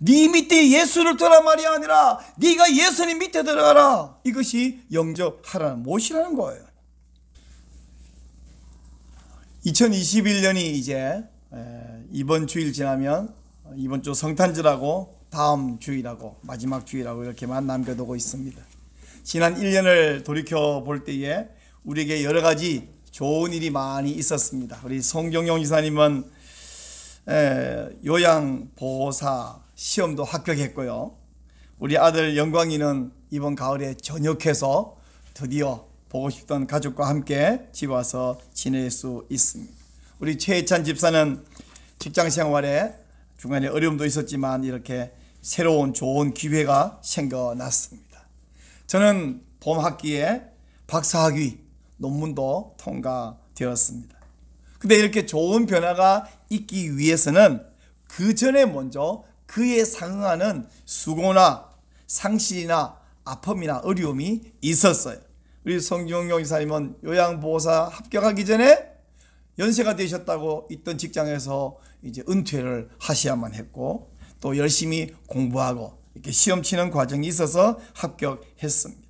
네 밑에 예수를 두라 말이 아니라 네가 예수님 밑에 들어가라. 이것이 영접하라는 못이라는 거예요. 2021년이 이제 이번 주일 지나면 이번 주 성탄절하고 다음 주일하고 마지막 주일하고 이렇게만 남겨두고 있습니다. 지난 1년을 돌이켜 볼 때에 우리에게 여러 가지 좋은 일이 많이 있었습니다. 우리 송경용 지사님은 요양보호사 시험도 합격했고요. 우리 아들 영광이는 이번 가을에 전역해서 드디어 보고 싶던 가족과 함께 집에 와서 지낼 수 있습니다. 우리 최혜찬 집사는 직장 생활에 중간에 어려움도 있었지만 이렇게 새로운 좋은 기회가 생겨났습니다. 저는 봄 학기에 박사학위 논문도 통과되었습니다. 근데 이렇게 좋은 변화가 있기 위해서는 그 전에 먼저 그에 상응하는 수고나 상실이나 아픔이나 어려움이 있었어요. 우리 성경용 이사님은 요양보호사 합격하기 전에 연세가 되셨다고 있던 직장에서 이제 은퇴를 하셔야만 했고 또 열심히 공부하고 이렇게 시험 치는 과정이 있어서 합격했습니다.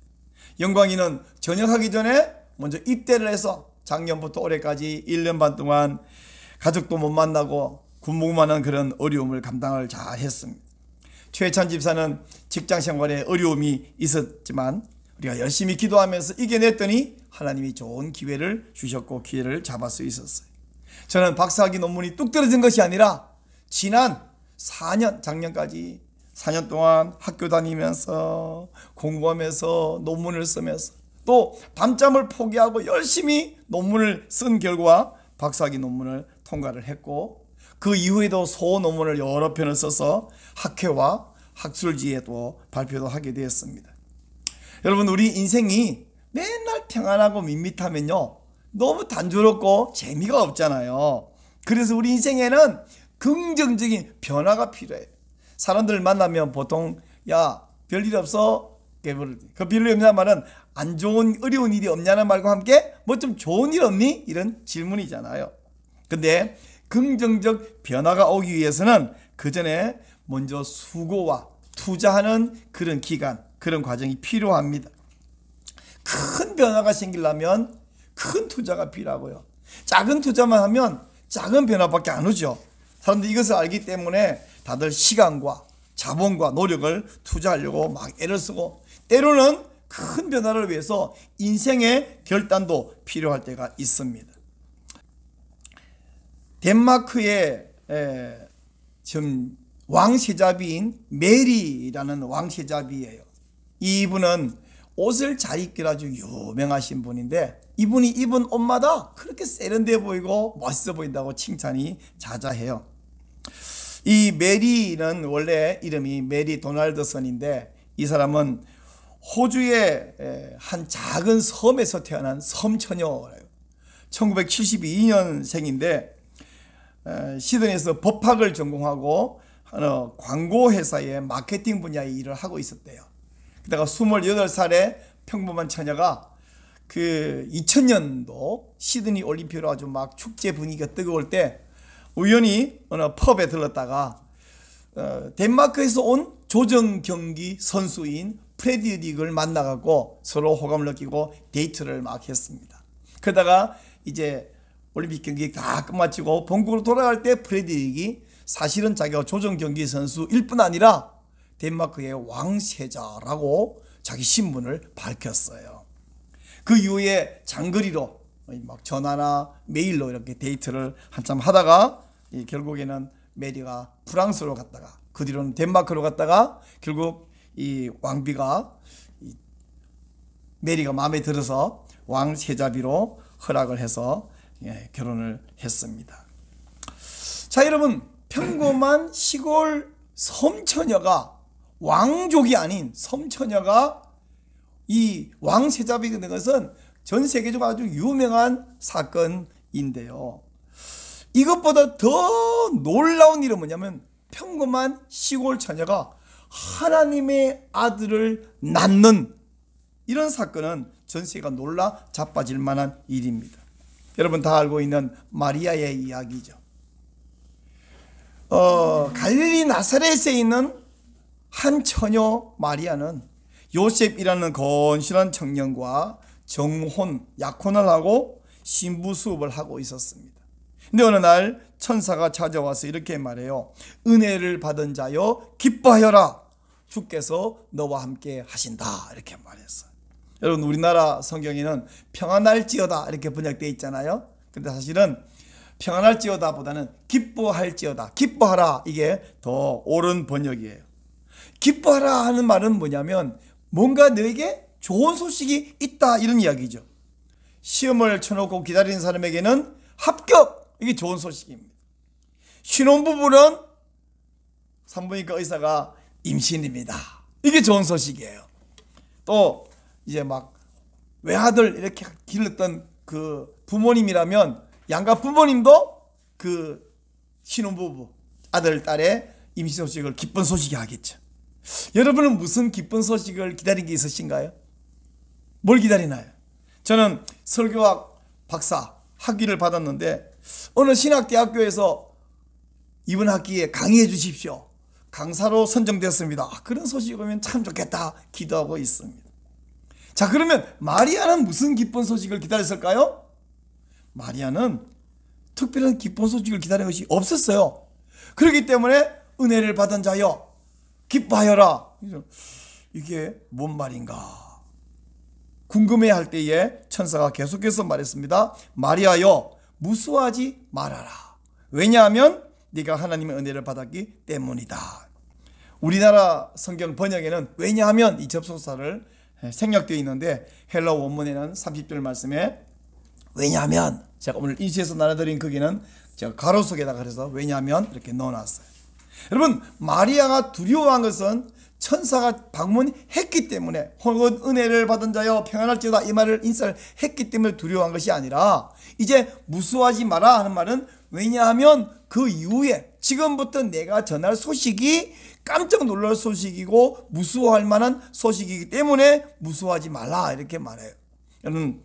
영광이는 전역하기 전에 먼저 입대를 해서 작년부터 올해까지 1년 반 동안 가족도 못 만나고 굶고만한 그런 어려움을 감당을 잘 했습니다. 최찬 집사는 직장 생활에 어려움이 있었지만 우리가 열심히 기도하면서 이겨냈더니 하나님이 좋은 기회를 주셨고 기회를 잡을 수 있었어요. 저는 박사학위 논문이 뚝 떨어진 것이 아니라 지난 4년, 작년까지 4년 동안 학교 다니면서 공부하면서 논문을 쓰면서 또 밤잠을 포기하고 열심히 논문을 쓴 결과 박사학위 논문을 통과를 했고 그 이후에도 소논문을 여러 편을 써서 학회와 학술지에도 발표도 하게 되었습니다. 여러분, 우리 인생이 맨날 평안하고 밋밋하면요 너무 단조롭고 재미가 없잖아요. 그래서 우리 인생에는 긍정적인 변화가 필요해요. 사람들 만나면 보통 야 별일 없어? 그 별일 없냐는 말은 안 좋은 어려운 일이 없냐는 말과 함께 뭐 좀 좋은 일 없니? 이런 질문이잖아요. 근데 긍정적 변화가 오기 위해서는 그 전에 먼저 수고와 투자하는 그런 기간, 그런 과정이 필요합니다. 큰 변화가 생기려면 큰 투자가 필요하고요. 작은 투자만 하면 작은 변화밖에 안 오죠. 사람들이 이것을 알기 때문에 다들 시간과 자본과 노력을 투자하려고 막 애를 쓰고 때로는 큰 변화를 위해서 인생의 결단도 필요할 때가 있습니다. 덴마크의 지금 왕세자비인 메리라는 왕세자비예요. 이분은 옷을 잘 입기로 아주 유명하신 분인데 이분이 입은 옷마다 그렇게 세련돼 보이고 멋있어 보인다고 칭찬이 자자해요. 이 메리는 원래 이름이 메리 도널드슨인데 이 사람은 호주의 한 작은 섬에서 태어난 섬처녀예요. 1972년생인데 시드니에서 법학을 전공하고 광고회사의 마케팅 분야의 일을 하고 있었대요. 그다가 28살에 평범한 처녀가 그 2000년도 시드니 올림픽으로 아주 막 축제 분위기가 뜨거울 때 우연히 어느 펍에 들렀다가 덴마크에서 온 조정 경기 선수인 프레드릭을 만나갖고 서로 호감을 느끼고 데이트를 막 했습니다. 그러다가 이제 올림픽 경기 다 끝마치고 본국으로 돌아갈 때 프레드릭이 사실은 자기가 조정 경기 선수일 뿐 아니라 덴마크의 왕세자라고 자기 신분을 밝혔어요. 그 이후에 장거리로 막 전화나 메일로 이렇게 데이트를 한참 하다가 결국에는 메리가 프랑스로 갔다가 그 뒤로는 덴마크로 갔다가 결국 이 왕비가 메리가 마음에 들어서 왕세자비로 허락을 해서 결혼을 했습니다. 자, 여러분, 평범한 시골 섬처녀가 왕족이 아닌 섬처녀가 이 왕세자비가 된 것은 전 세계적으로 아주 유명한 사건인데요. 이것보다 더 놀라운 일은 뭐냐면 평범한 시골 처녀가 하나님의 아들을 낳는 이런 사건은 전 세계가 놀라 자빠질 만한 일입니다. 여러분 다 알고 있는 마리아의 이야기죠. 갈릴리 나사렛에 있는 한 처녀 마리아는 요셉이라는 건실한 청년과 정혼, 약혼을 하고 신부 수업을 하고 있었습니다. 근데 어느 날 천사가 찾아와서 이렇게 말해요. 은혜를 받은 자여 기뻐하여라. 주께서 너와 함께 하신다. 이렇게 말했어요. 여러분, 우리나라 성경에는 평안할지어다 이렇게 번역되어 있잖아요. 근데 사실은 평안할지어다 보다는 기뻐할지어다, 기뻐하라, 이게 더 옳은 번역이에요. 기뻐하라 하는 말은 뭐냐면 뭔가 너에게 좋은 소식이 있다, 이런 이야기죠. 시험을 쳐놓고 기다리는 사람에게는 합격, 이게 좋은 소식입니다. 신혼부부는 산부인과 의사가 임신입니다, 이게 좋은 소식이에요. 또 이제 막 외아들 이렇게 길렀던 그 부모님이라면 양가 부모님도 그 신혼부부 아들 딸의 임신 소식을 기쁜 소식이 하겠죠. 여러분은 무슨 기쁜 소식을 기다린 게 있으신가요? 뭘 기다리나요? 저는 설교학 박사 학위를 받았는데 어느 신학대학교에서 이번 학기에 강의해 주십시오, 강사로 선정됐습니다. 그런 소식이 오면 참 좋겠다 기도하고 있습니다. 자, 그러면 마리아는 무슨 기쁜 소식을 기다렸을까요? 마리아는 특별한 기쁜 소식을 기다린 것이 없었어요. 그렇기 때문에 은혜를 받은 자여 기뻐하여라. 이게 뭔 말인가 궁금해할 때에 천사가 계속해서 말했습니다. 마리아여 무수하지 말아라. 왜냐하면 네가 하나님의 은혜를 받았기 때문이다. 우리나라 성경 번역에는 왜냐하면 이 접속사를 생략되어 있는데 헬라 원문에는 30절 말씀에 왜냐하면, 제가 오늘 인쇄해서 나눠드린 거기는 제가 가로 속에다가 그래서 왜냐하면 이렇게 넣어놨어요. 여러분, 마리아가 두려워한 것은 천사가 방문했기 때문에, 혹은 은혜를 받은 자여 평안할지어다 이 말을 인사했기 때문에 두려워한 것이 아니라, 이제 무수하지 마라 하는 말은 왜냐하면 그 이후에 지금부터 내가 전할 소식이 깜짝 놀랄 소식이고 무수할 만한 소식이기 때문에 무수하지 말라, 이렇게 말해요. 여러분,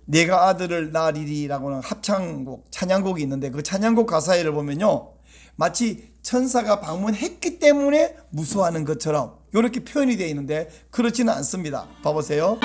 내가 아들을 낳으리라고는 합창곡, 찬양곡이 있는데 그 찬양곡 가사를 보면요, 마치 천사가 방문했기 때문에 무수하는 것처럼 이렇게 표현이 되어 있는데 그렇지는 않습니다. 봐보세요.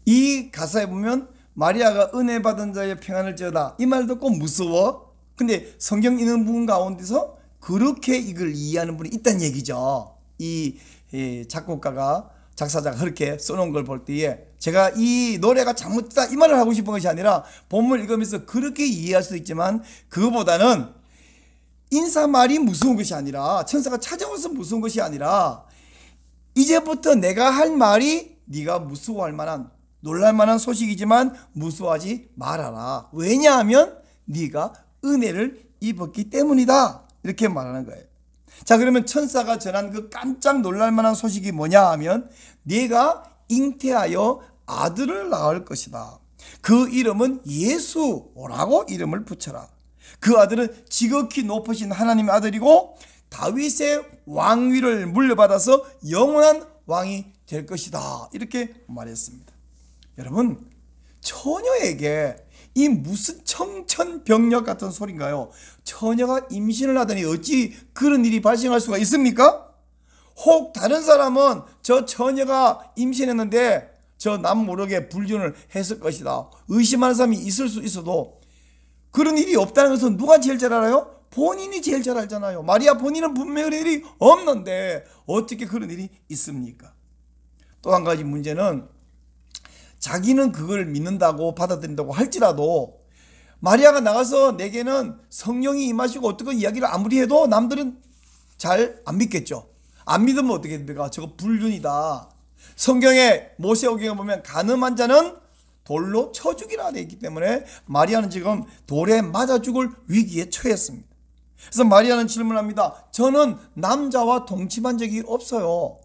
이 가사에 보면 마리아가 은혜 받은 자의 평안을 지어다 이 말 듣고 무서워. 근데 성경 읽는 분 가운데서 그렇게 이걸 이해하는 분이 있다는 얘기죠. 이 작곡가가, 작사자가 그렇게 써놓은 걸 볼 때에 제가 이 노래가 잘못됐다 이 말을 하고 싶은 것이 아니라 본문을 읽으면서 그렇게 이해할 수도 있지만, 그거보다는 인사말이 무서운 것이 아니라, 천사가 찾아와서 무서운 것이 아니라, 이제부터 내가 할 말이 네가 무서워할 만한, 놀랄 만한 소식이지만 무수하지 말아라. 왜냐하면 네가 은혜를 입었기 때문이다, 이렇게 말하는 거예요. 자, 그러면 천사가 전한 그 깜짝 놀랄 만한 소식이 뭐냐 하면 네가 잉태하여 아들을 낳을 것이다. 그 이름은 예수라고 이름을 붙여라. 그 아들은 지극히 높으신 하나님의 아들이고 다윗의 왕위를 물려받아서 영원한 왕이 될 것이다, 이렇게 말했습니다. 여러분, 처녀에게 이 무슨 청천벽력 같은 소린가요? 처녀가 임신을 하더니 어찌 그런 일이 발생할 수가 있습니까? 혹 다른 사람은 저 처녀가 임신했는데 저 남 모르게 불륜을 했을 것이다, 의심하는 사람이 있을 수 있어도 그런 일이 없다는 것은 누가 제일 잘 알아요? 본인이 제일 잘 알잖아요. 마리아 본인은 분명히 그런 일이 없는데 어떻게 그런 일이 있습니까? 또 한 가지 문제는, 자기는 그걸 믿는다고 받아들인다고 할지라도 마리아가 나가서 내게는 성령이 임하시고 어떻게 이야기를 아무리 해도 남들은 잘 안 믿겠죠. 안 믿으면 어떻게 됩니까? 저거 불륜이다. 성경에 모세오경에 보면 간음한 자는 돌로 쳐 죽이라 되어 있기 때문에 마리아는 지금 돌에 맞아 죽을 위기에 처했습니다. 그래서 마리아는 질문합니다. 저는 남자와 동침한 적이 없어요.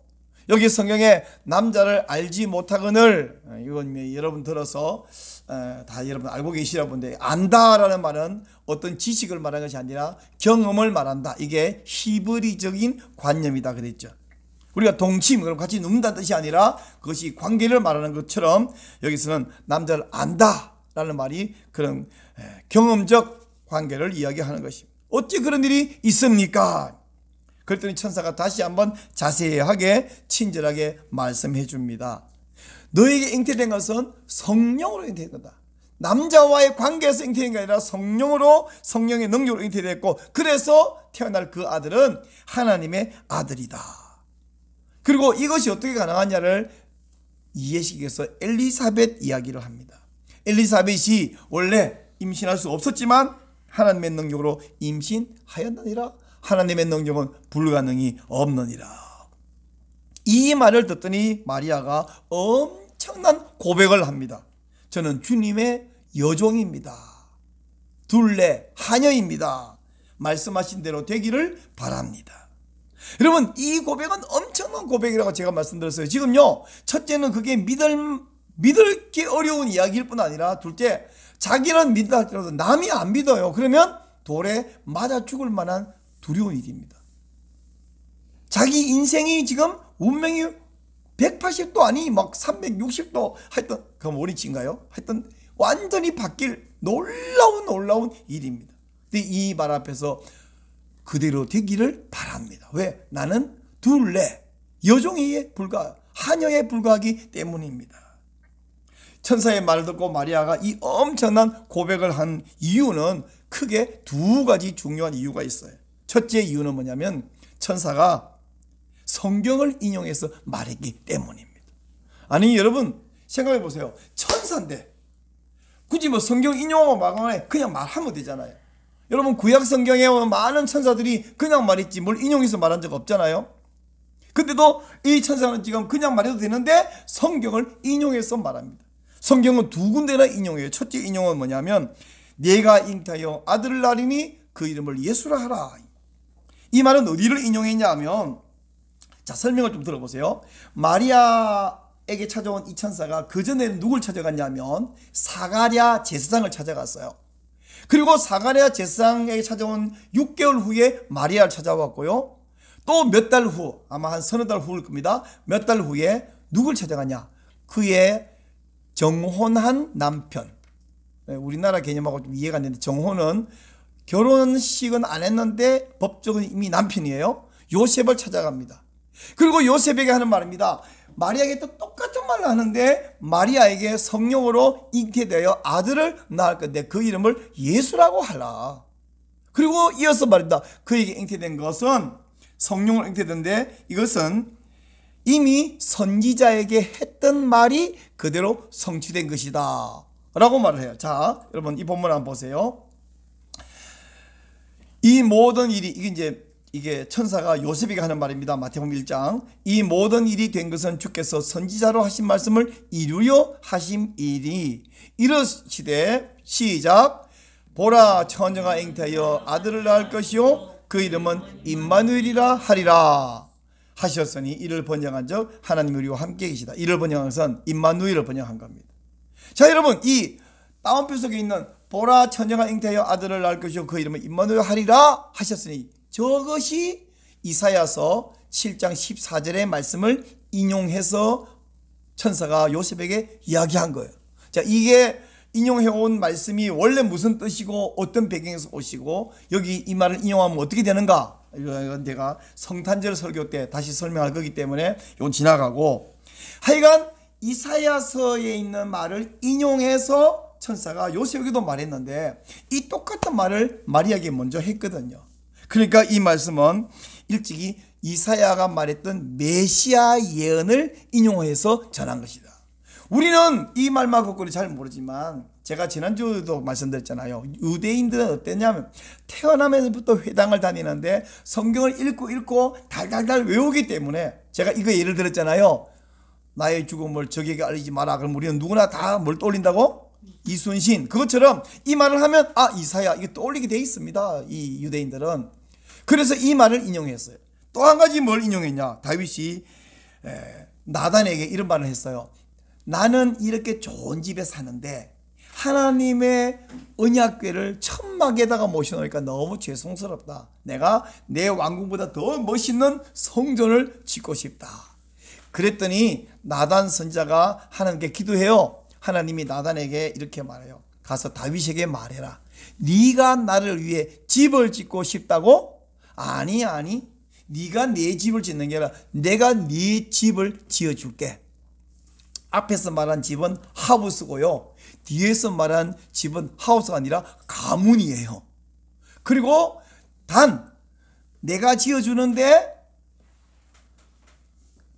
여기 성경에 남자를 알지 못하거늘, 이건 여러분 들어서 다 여러분 알고 계시라 본데, 안다라는 말은 어떤 지식을 말하는 것이 아니라 경험을 말한다. 이게 히브리적인 관념이다 그랬죠. 우리가 동침, 그럼 같이 눕는다는 뜻이 아니라 그것이 관계를 말하는 것처럼 여기서는 남자를 안다라는 말이 그런 경험적 관계를 이야기하는 것입니다. 어찌 그런 일이 있습니까? 그랬더니 천사가 다시 한번 자세하게 친절하게 말씀해 줍니다. 너에게 잉태된 것은 성령으로 잉태된 거다. 남자와의 관계에서 잉태된 게 아니라 성령으로, 성령의 능력으로 잉태됐고, 그래서 태어날 그 아들은 하나님의 아들이다. 그리고 이것이 어떻게 가능하냐를 이해시켜서 엘리사벳 이야기를 합니다. 엘리사벳이 원래 임신할 수 없었지만 하나님의 능력으로 임신하였느니라. 하나님의 능력은 불가능이 없느니라. 이 말을 듣더니 마리아가 엄청난 고백을 합니다. 저는 주님의 여종입니다. 둘레 하녀입니다. 말씀하신 대로 되기를 바랍니다. 여러분, 이 고백은 엄청난 고백이라고 제가 말씀드렸어요. 지금요, 첫째는 그게 믿기 어려운 이야기일 뿐 아니라, 둘째, 자기는 믿다 할지라도 남이 안 믿어요. 그러면 돌에 맞아 죽을 만한 두려운 일입니다. 자기 인생이 지금 운명이 180도 아니 막 360도 하여튼, 그럼 원위치인가요? 하여튼 완전히 바뀔 놀라운 일입니다. 근데 이 말 앞에서 그대로 되기를 바랍니다. 왜? 나는 둘레 여종에 하녀에 불과하기 때문입니다. 천사의 말을 듣고 마리아가 이 엄청난 고백을 한 이유는 크게 두 가지 중요한 이유가 있어요. 첫째 이유는 뭐냐면 천사가 성경을 인용해서 말했기 때문입니다. 아니 여러분 생각해 보세요. 천사인데 굳이 뭐 성경 인용하고 말하면 그냥 말하면 되잖아요. 여러분 구약 성경에 많은 천사들이 그냥 말했지 뭘 인용해서 말한 적 없잖아요. 근데도 이 천사는 지금 그냥 말해도 되는데 성경을 인용해서 말합니다. 성경은 두 군데나 인용해요. 첫째 인용은 뭐냐면 내가 잉태하여 아들을 낳으리니 그 이름을 예수라 하라. 이 말은 어디를 인용했냐 하면, 자 설명을 좀 들어보세요. 마리아에게 찾아온 이 천사가 그전에는 누굴 찾아갔냐면 사가랴 제사장을 찾아갔어요. 그리고 사가랴 제사장에게 찾아온 6개월 후에 마리아를 찾아왔고요. 또 몇 달 후, 아마 한 서너 달 후일 겁니다. 몇 달 후에 누굴 찾아갔냐? 그의 정혼한 남편. 우리나라 개념하고 좀 이해가 안 되는데, 정혼은 결혼식은 안 했는데 법적으로 이미 남편이에요. 요셉을 찾아갑니다. 그리고 요셉에게 하는 말입니다. 마리아에게 또 똑같은 말을 하는데, 마리아에게 성령으로 잉태되어 아들을 낳을 건데 그 이름을 예수라고 하라. 그리고 이어서 말입니다. 그에게 잉태된 것은 성령으로 잉태된데, 이것은 이미 선지자에게 했던 말이 그대로 성취된 것이다 라고 말을 해요. 자 여러분 이 본문 한번 보세요. 이 모든 일이, 이게 천사가 요셉에게 하는 말입니다. 마태복음 1장. 이 모든 일이 된 것은 주께서 선지자로 하신 말씀을 이루려 하심이니 이르시되, 시작, 보라 처녀가 잉태하여 아들을 낳을 것이요 그 이름은 임마누엘이라 하리라 하셨으니 이를 번역한 적 하나님이 우리와 함께 계시다. 이를 번역한 것은 임마누엘을 번역한 겁니다. 자 여러분, 이 따옴표 속에 있는 보라 처녀가 잉태하여 아들을 낳을 것이요 그 이름은 임마누엘 하리라 하셨으니, 저것이 이사야서 7장 14절의 말씀을 인용해서 천사가 요셉에게 이야기한 거예요. 자 이게 인용해온 말씀이 원래 무슨 뜻이고 어떤 배경에서 오시고 여기 이 말을 인용하면 어떻게 되는가, 이건 제가 성탄절 설교 때 다시 설명할 거기 때문에 이건 지나가고, 하여간 이사야서에 있는 말을 인용해서 천사가 요셉에게도 말했는데 이 똑같은 말을 마리아에게 먼저 했거든요. 그러니까 이 말씀은 일찍이 이사야가 말했던 메시아 예언을 인용해서 전한 것이다. 우리는 이 말만 갖고는 잘 모르지만, 제가 지난주에도 말씀드렸잖아요. 유대인들은 어땠냐면 태어나면서부터 회당을 다니는데 성경을 읽고 달달달 외우기 때문에, 제가 이거 예를 들었잖아요. 나의 죽음을 적에게 알리지 마라. 그럼 우리는 누구나 다 뭘 떠올린다고? 이순신. 그것처럼 이 말을 하면 이사야, 이게 떠올리게 돼 있습니다. 이 유대인들은. 그래서 이 말을 인용했어요. 또 한 가지 뭘 인용했냐? 다윗이 나단에게 이런 말을 했어요. 나는 이렇게 좋은 집에 사는데 하나님의 언약궤를 천막에다가 모셔놓으니까 너무 죄송스럽다. 내가 내 왕궁보다 더 멋있는 성전을 짓고 싶다. 그랬더니 나단 선지자가 하나님께 기도해요. 하나님이 나단에게 이렇게 말해요. 가서 다윗에게 말해라. 네가 나를 위해 집을 짓고 싶다고? 아니, 네가 내 집을 짓는 게 아니라 내가 네 집을 지어줄게. 앞에서 말한 집은 하우스고요, 뒤에서 말한 집은 하우스가 아니라 가문이에요. 그리고 단 내가 지어주는데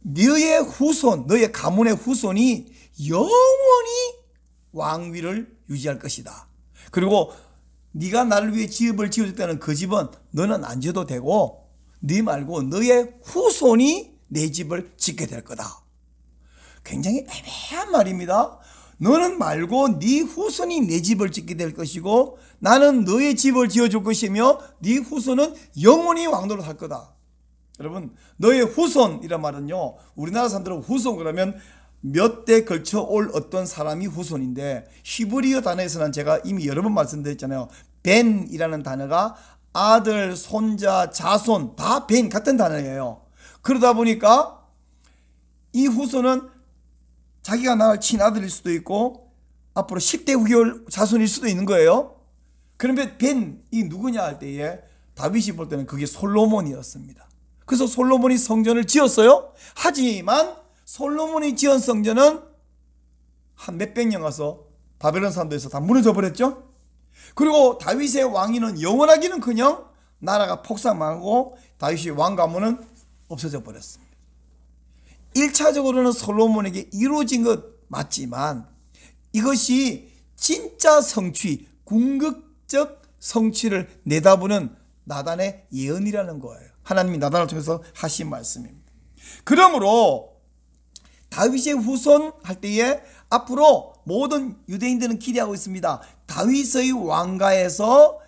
너의 후손, 너의 가문의 후손이 영원히 왕위를 유지할 것이다. 그리고 네가 나를 위해 집을 지어줄 때는 그 집은 너는 안 지어도 되고 네 말고 너의 후손이 내 집을 짓게 될 거다. 굉장히 애매한 말입니다. 너는 말고 네 후손이 내 집을 짓게 될 것이고 나는 너의 집을 지어줄 것이며 네 후손은 영원히 왕노릇 할 거다. 여러분, 너의 후손이란 말은요, 우리나라 사람들은 후손 그러면 몇 대 걸쳐 올 어떤 사람이 후손인데, 히브리어 단어에서는 제가 이미 여러 번 말씀드렸잖아요. 벤이라는 단어가 아들, 손자, 자손 다 벤 같은 단어예요. 그러다 보니까 이 후손은 자기가 낳을 친아들일 수도 있고 앞으로 10대 후계 자손일 수도 있는 거예요. 그러면 벤이 누구냐 할 때에 다윗이 볼 때는 그게 솔로몬이었습니다. 그래서 솔로몬이 성전을 지었어요. 하지만 솔로몬이 지은 성전은 한 몇백 년 가서 바벨론 사람들에서 다 무너져 버렸죠. 그리고 다윗의 왕위는 영원하기는커녕 나라가 폭삭하고 다윗의 왕 가문은 없어져 버렸습니다. 1차적으로는 솔로몬에게 이루어진 것 맞지만 이것이 진짜 성취, 궁극적 성취를 내다보는 나단의 예언이라는 거예요. 하나님이 나단을 통해서 하신 말씀입니다. 그러므로 다윗의 후손 할 때에 앞으로 모든 유대인들은 기대하고 있습니다. 다윗의 왕가에서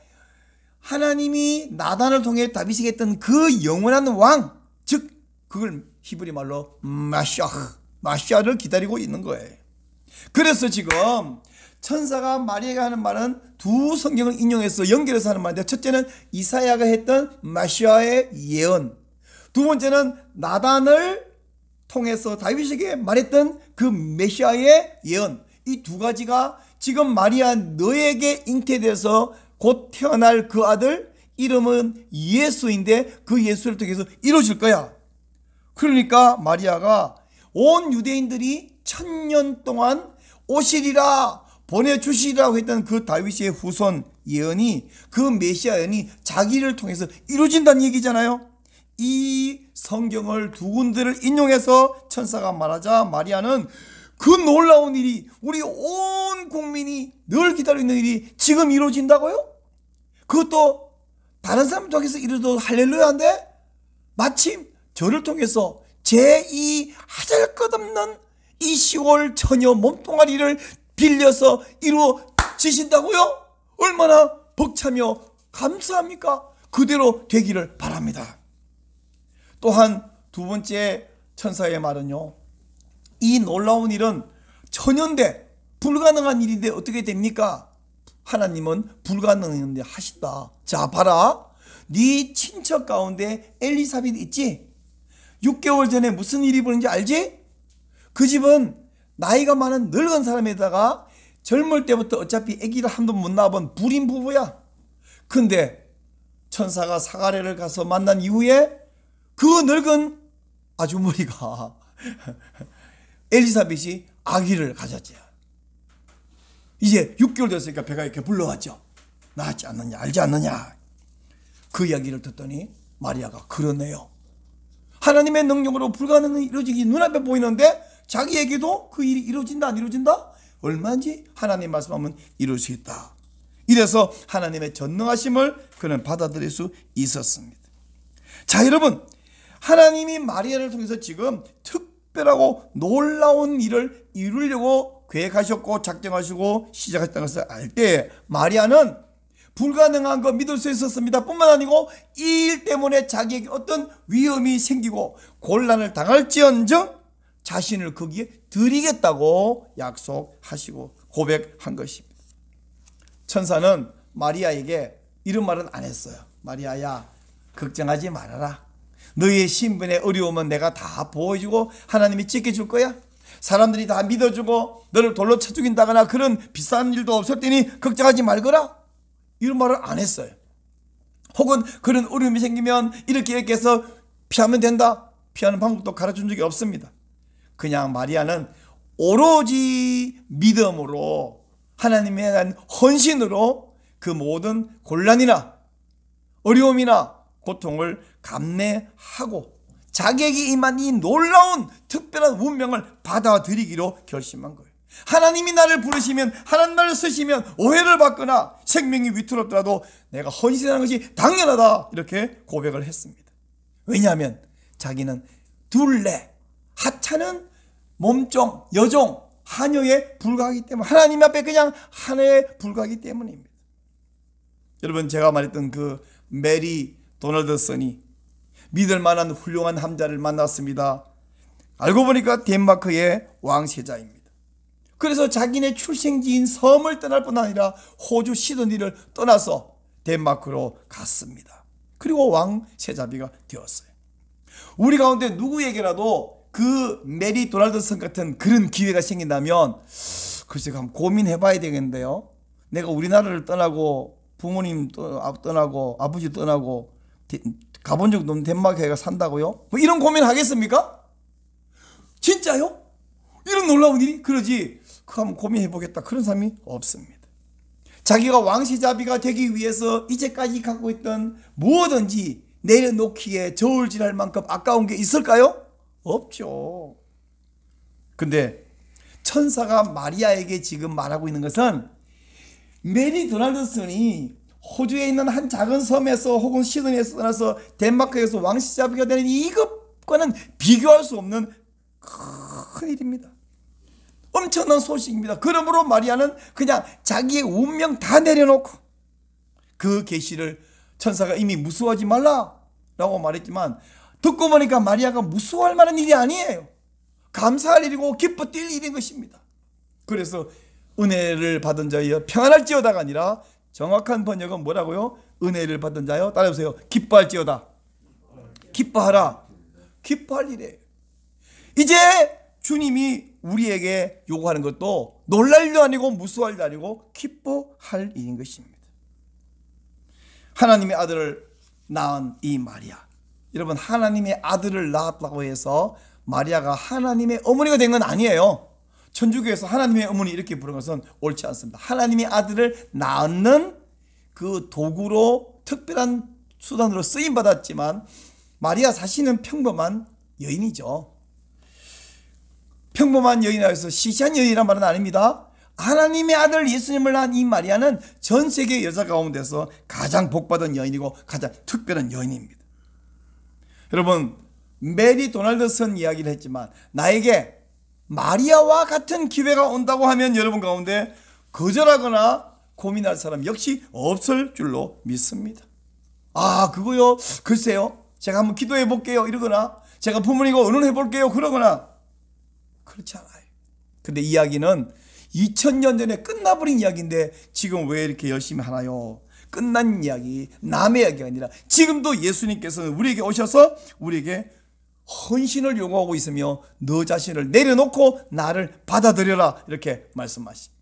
하나님이 나단을 통해 다윗에게 했던 그 영원한 왕, 즉 그걸 히브리 말로 마시아를 기다리고 있는 거예요. 그래서 지금 천사가 마리아에게 하는 말은 두 성경을 인용해서 연결해서 하는 말인데, 첫째는 이사야가 했던 마시아의 예언, 두 번째는 나단을 통해서 다윗에게 말했던 그 메시아의 예언, 이 두 가지가 지금 마리아 너에게 잉태돼서 곧 태어날 그 아들 이름은 예수인데 그 예수를 통해서 이루어질 거야. 그러니까 마리아가 온 유대인들이 1000년 동안 오시리라 보내주시리라고 했던 그 다윗의 후손 예언이, 그 메시아 예언이 자기를 통해서 이루어진다는 얘기잖아요. 이 성경을 두 군데를 인용해서 천사가 말하자 마리아는 그 놀라운 일이, 우리 온 국민이 늘 기다리고 있는 일이 지금 이루어진다고요? 그것도 다른 사람 통해서 이루어도 할렐루야인데 마침 저를 통해서 제2 하잘것없는 이 시골 처녀 몸뚱아리를 빌려서 이루어지신다고요? 얼마나 벅차며 감사합니까? 그대로 되기를 바랍니다. 또한 두 번째 천사의 말은요, 이 놀라운 일은 천연데 불가능한 일인데 어떻게 됩니까? 하나님은 불가능한 일 하신다. 자, 봐라, 네 친척 가운데 엘리사벳 있지? 6개월 전에 무슨 일이 벌어진지 알지? 그 집은 나이가 많은 늙은 사람에다가 젊을 때부터 어차피 아기를 한 번 못 낳아본 불임 부부야. 근데 천사가 사가랴를 가서 만난 이후에 그 늙은 아주머니가 엘리사벳이 아기를 가졌지. 이제 6개월 됐으니까 배가 이렇게 불러왔죠. 낳았지 않느냐, 알지 않느냐. 그 이야기를 듣더니 마리아가 그러네요. 하나님의 능력으로 불가능한 일이 이루어지기 눈앞에 보이는데 자기에게도 그 일이 이루어진다 안 이루어진다? 얼마인지 하나님 말씀하면 이룰 수 있다. 이래서 하나님의 전능하심을 그는 받아들일 수 있었습니다. 자, 여러분, 하나님이 마리아를 통해서 지금 특별하고 놀라운 일을 이루려고 계획하셨고 작정하시고 시작했다는 것을 알 때 마리아는 불가능한 거 믿을 수 있었습니다. 뿐만 아니고 이 일 때문에 자기에게 어떤 위험이 생기고 곤란을 당할지언정 자신을 거기에 드리겠다고 약속하시고 고백한 것입니다. 천사는 마리아에게 이런 말은 안 했어요. 마리아야, 걱정하지 말아라. 너의 신분의 어려움은 내가 다 보여주고 하나님이 지켜줄 거야. 사람들이 다 믿어주고 너를 돌로 쳐 죽인다거나 그런 비싼 일도 없을 테니 걱정하지 말거라. 이런 말을 안 했어요. 혹은 그런 어려움이 생기면 이렇게 해서 피하면 된다. 피하는 방법도 가르쳐준 적이 없습니다. 그냥 마리아는 오로지 믿음으로 하나님에 대한 헌신으로 그 모든 곤란이나 어려움이나 고통을 감내하고 자기에게 임한 이 놀라운 특별한 운명을 받아들이기로 결심한 거예요. 하나님이 나를 부르시면, 하나님 나를 쓰시면 오해를 받거나 생명이 위태롭더라도 내가 헌신하는 것이 당연하다, 이렇게 고백을 했습니다. 왜냐하면 자기는 둘레, 하찮은 몸종, 여종, 하녀에 불과하기 때문에, 하나님 앞에 그냥 하나에 불과하기 때문입니다. 여러분, 제가 말했던 그 메리 도널드슨이 믿을 만한 훌륭한 남자를 만났습니다. 알고 보니까 덴마크의 왕세자입니다. 그래서 자기네 출생지인 섬을 떠날 뿐 아니라 호주 시드니를 떠나서 덴마크로 갔습니다. 그리고 왕세자비가 되었어요. 우리 가운데 누구에게라도 그 메리 도널드슨 같은 그런 기회가 생긴다면 글쎄 한번 고민해봐야 되겠는데요. 내가 우리나라를 떠나고 부모님 떠나고 아버지 떠나고 가본 적도 없는 덴마크에 산다고요? 뭐 이런 고민 하겠습니까? 진짜요? 이런 놀라운 일이? 그러지 그 한번 고민해보겠다 그런 사람이 없습니다. 자기가 왕세자비가 되기 위해서 이제까지 갖고 있던 무엇든지 내려놓기에 저울질할 만큼 아까운 게 있을까요? 없죠. 근데 천사가 마리아에게 지금 말하고 있는 것은 메리 도널드슨이 호주에 있는 한 작은 섬에서 혹은 시드니에서 떠나서 덴마크에서 왕세자비가 되는 이것과는 비교할 수 없는 큰 일입니다. 엄청난 소식입니다. 그러므로 마리아는 그냥 자기의 운명 다 내려놓고 그 계시를 천사가 이미 무서워하지 말라라고 말했지만 듣고 보니까 마리아가 무서워할 만한 일이 아니에요. 감사할 일이고 기뻐 뛸 일인 것입니다. 그래서 은혜를 받은 자여 평안할지어다가 아니라 정확한 번역은 뭐라고요? 은혜를 받은 자여 따라해보세요. 기뻐할지어다. 기뻐하라. 기뻐할 일이에요. 이제 주님이 우리에게 요구하는 것도 놀랄 일도 아니고 무서워할 일도 아니고 기뻐할 일인 것입니다. 하나님의 아들을 낳은 이 마리아, 여러분, 하나님의 아들을 낳았다고 해서 마리아가 하나님의 어머니가 된 건 아니에요. 천주교에서 하나님의 어머니 이렇게 부르는 것은 옳지 않습니다. 하나님의 아들을 낳는 그 도구로 특별한 수단으로 쓰임 받았지만 마리아 자신은 평범한 여인이죠. 평범한 여인이라고 해서 시시한 여인이란 말은 아닙니다. 하나님의 아들 예수님을 낳은 이 마리아는 전 세계 여자 가운데서 가장 복받은 여인이고 가장 특별한 여인입니다. 여러분, 메리 도널드슨 이야기를 했지만 나에게 마리아와 같은 기회가 온다고 하면 여러분 가운데 거절하거나 고민할 사람 역시 없을 줄로 믿습니다. 아, 그거요? 글쎄요, 제가 한번 기도해 볼게요 이러거나 제가 부모님과 의논해 볼게요 그러거나 그렇지 않아요. 근데 이야기는 2000년 전에 끝나버린 이야기인데 지금 왜 이렇게 열심히 하나요? 끝난 이야기, 남의 이야기가 아니라 지금도 예수님께서는 우리에게 오셔서 우리에게 헌신을 요구하고 있으며 너 자신을 내려놓고 나를 받아들여라 이렇게 말씀하십니다.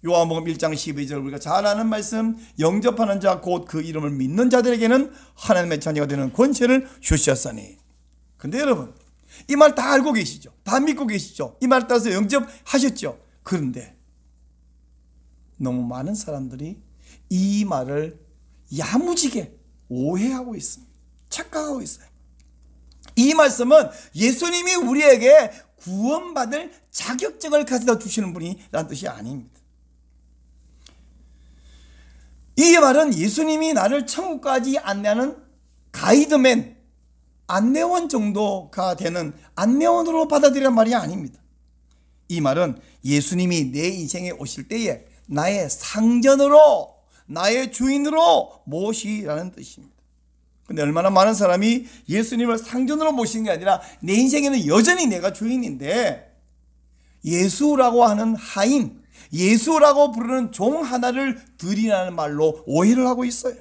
요한복음 1장 12절 우리가 잘 아는 말씀, 영접하는 자 곧 그 이름을 믿는 자들에게는 하나님의 자녀가 되는 권세를 주셨으니. 근데 여러분, 이 말 다 알고 계시죠? 다 믿고 계시죠? 이 말 따라서 영접하셨죠? 그런데 너무 많은 사람들이 이 말을 야무지게 오해하고 있습니다. 착각하고 있어요. 이 말씀은 예수님이 우리에게 구원받을 자격증을 가져다 주시는 분이라는 뜻이 아닙니다. 이 말은 예수님이 나를 천국까지 안내하는 가이드맨, 안내원 정도가 되는 안내원으로 받아들이란 말이 아닙니다. 이 말은 예수님이 내 인생에 오실 때에 나의 상전으로, 나의 주인으로 모시라는 뜻입니다. 근데 얼마나 많은 사람이 예수님을 상전으로 모시는 게 아니라 내 인생에는 여전히 내가 주인인데 예수라고 하는 하인, 예수라고 부르는 종 하나를 드리라는 말로 오해를 하고 있어요.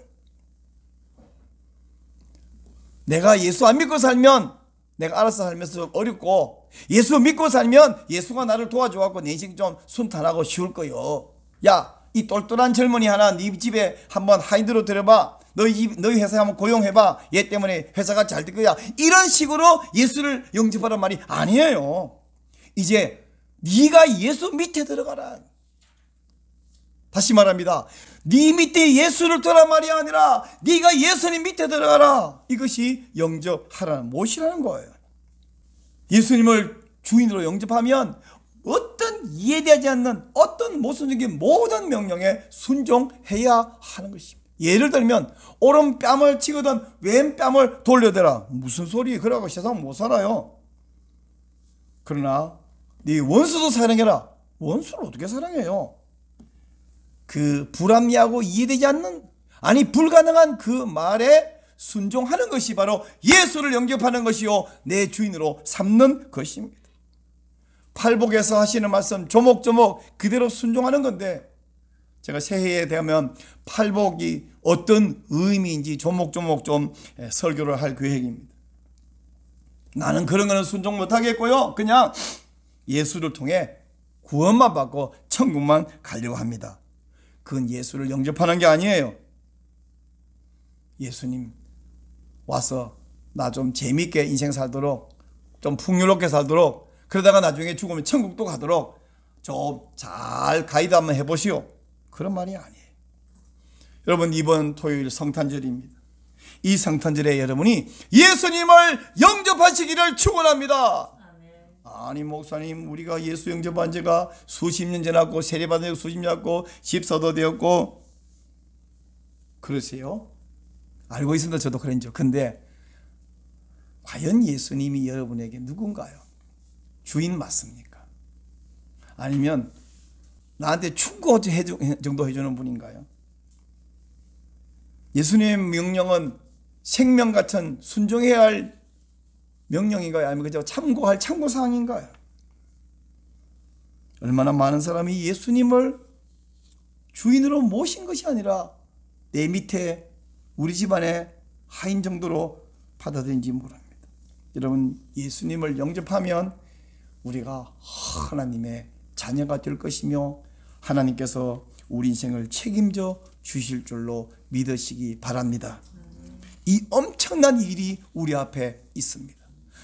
내가 예수 안 믿고 살면 내가 알아서 살면서 좀 어렵고, 예수 믿고 살면 예수가 나를 도와줘갖고 내 인생 좀 순탄하고 쉬울 거요. 야, 이 똘똘한 젊은이 하나 네 집에 한번 하인으로 들여봐. 너희 회사에 한번 고용해봐. 얘 때문에 회사가 잘 될 거야. 이런 식으로 예수를 영접하란 말이 아니에요. 이제 네가 예수 밑에 들어가라. 다시 말합니다. 네 밑에 예수를 두란 말이 아니라 네가 예수님 밑에 들어가라. 이것이 영접하라는, 모시라는 거예요. 예수님을 주인으로 영접하면 어떤 이해되지 않는 어떤 모순적인 모든 명령에 순종해야 하는 것입니다. 예를 들면 오른뺨을 치거든 왼뺨을 돌려대라. 무슨 소리? 그러고 세상 못 살아요. 그러나 네 원수도 사랑해라. 원수를 어떻게 사랑해요? 그 불합리하고 이해되지 않는, 아니 불가능한 그 말에 순종하는 것이 바로 예수를 영접하는 것이요 내 주인으로 삼는 것입니다. 팔복에서 하시는 말씀 조목조목 그대로 순종하는 건데, 제가 새해에 되면 팔복이 어떤 의미인지 조목조목 좀 설교를 할 계획입니다. 나는 그런 거는 순종 못하겠고요, 그냥 예수를 통해 구원만 받고 천국만 가려고 합니다. 그건 예수를 영접하는 게 아니에요. 예수님 와서 나 좀 재밌게 인생 살도록, 좀 풍요롭게 살도록, 그러다가 나중에 죽으면 천국도 가도록 좀 잘 가이드 한번 해보시오. 그런 말이 아니에요. 여러분, 이번 토요일 성탄절입니다. 이 성탄절에 여러분이 예수님을 영접하시기를 축원합니다. 아니 목사님, 우리가 예수 영접한 지가 수십 년 지났고 세례받은 지 수십 년 지났고 집사도 되었고 그러세요? 알고 있습니다. 저도 그런죠. 근데 과연 예수님이 여러분에게 누군가요? 주인 맞습니까? 아니면 나한테 충고 정도 해주는 분인가요? 예수님의 명령은 생명 같은 순종해야 할 명령인가요? 아니면 그저 참고할 참고사항인가요? 얼마나 많은 사람이 예수님을 주인으로 모신 것이 아니라 내 밑에 우리 집안의 하인 정도로 받아들인지 모릅니다. 여러분, 예수님을 영접하면 우리가 하나님의 자녀가 될 것이며 하나님께서 우리 인생을 책임져 주실 줄로 믿으시기 바랍니다. 이 엄청난 일이 우리 앞에 있습니다.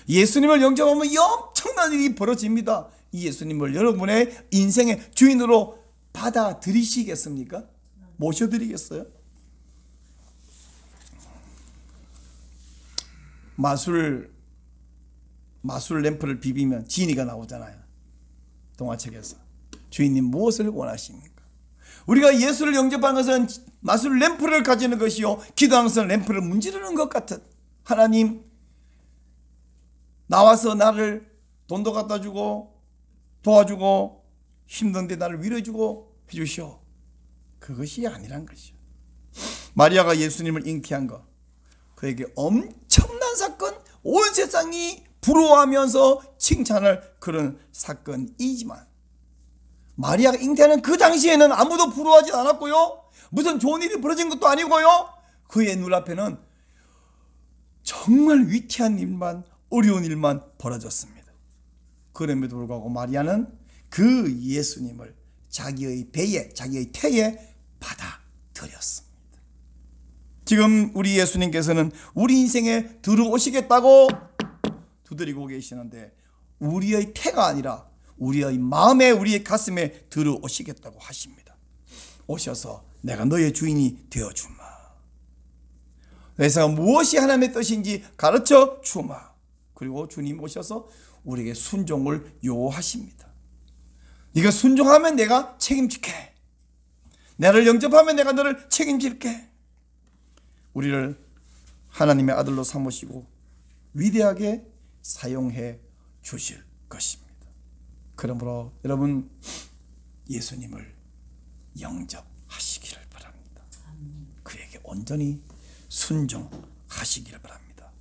예수님을 영접하면 이 엄청난 일이 벌어집니다. 이 예수님을 여러분의 인생의 주인으로 받아들이시겠습니까? 모셔드리겠어요? 마술 램프를 비비면 지니가 나오잖아요. 동화책에서. 주인님 무엇을 원하십니까? 우리가 예수를 영접하는 것은 마술 램프를 가지는 것이요 기도하는 것은 램프를 문지르는 것 같은, 하나님 나와서 나를 돈도 갖다 주고 도와주고 힘든데 나를 위로해주고 해주시오. 그것이 아니란 것이죠. 마리아가 예수님을 잉태한 것, 그에게 엄청난 사건, 온 세상이 부러워하면서 칭찬할 그런 사건이지만 마리아가 잉태하는 그 당시에는 아무도 부러워하지 않았고요, 무슨 좋은 일이 벌어진 것도 아니고요, 그의 눈앞에는 정말 위태한 일만, 어려운 일만 벌어졌습니다. 그럼에도 불구하고 마리아는 그 예수님을 자기의 배에, 자기의 태에 받아들였습니다. 지금 우리 예수님께서는 우리 인생에 들어오시겠다고 두드리고 계시는데, 우리의 태가 아니라 우리의 마음에, 우리의 가슴에 들어오시겠다고 하십니다. 오셔서 내가 너의 주인이 되어주마. 그래서 무엇이 하나님의 뜻인지 가르쳐 주마. 그리고 주님 오셔서 우리에게 순종을 요하십니다. 네가 순종하면 내가 책임질게. 나를 영접하면 내가 너를 책임질게. 우리를 하나님의 아들로 삼으시고 위대하게 사용해 주실 것입니다. 그러므로 여러분, 예수님을 영접하시기를 바랍니다. 온전히 순종하시기를 바랍니다.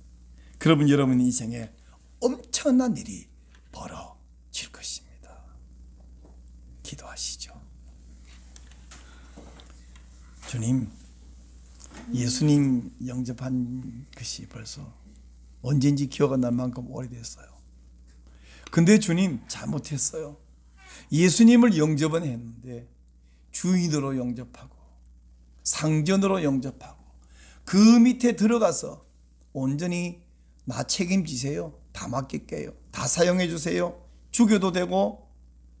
그러면 여러분 인생에 엄청난 일이 벌어질 것입니다. 기도하시죠. 주님, 예수님 영접한 것이 벌써 언젠지 기억 안 날 만큼 오래됐어요. 근데 주님 잘못했어요. 예수님을 영접은 했는데 주인으로 영접하고 상전으로 영접하고 그 밑에 들어가서 온전히 나 책임지세요. 다 맡길게요. 다 사용해 주세요. 죽여도 되고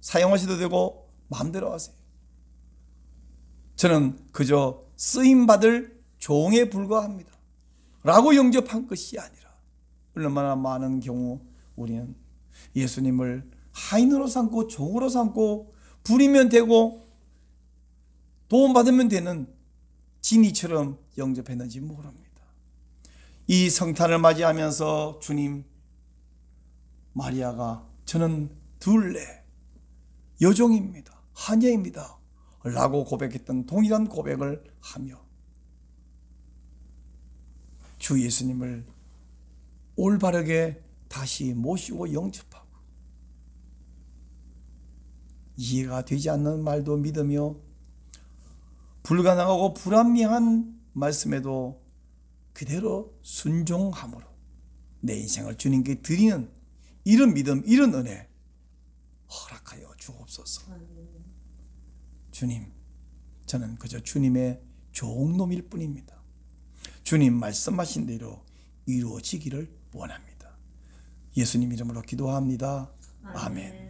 사용하셔도 되고 마음대로 하세요. 저는 그저 쓰임받을 종에 불과합니다 라고 영접한 것이 아니라 얼마나 많은 경우 우리는 예수님을 하인으로 삼고 종으로 삼고 부리면 되고 도움받으면 되는 진이처럼 영접했는지 모릅니다. 이 성탄을 맞이하면서 주님, 마리아가 저는 둘레 여종입니다. 하녀입니다 라고 고백했던 동일한 고백을 하며 주 예수님을 올바르게 다시 모시고 영접하고 이해가 되지 않는 말도 믿으며 불가능하고 불합리한 말씀에도 그대로 순종함으로 내 인생을 주님께 드리는 이런 믿음, 이런 은혜 허락하여 주옵소서. 주님, 저는 그저 주님의 종놈일 뿐입니다. 주님 말씀하신 대로 이루어지기를 원합니다. 예수님 이름으로 기도합니다. 아멘.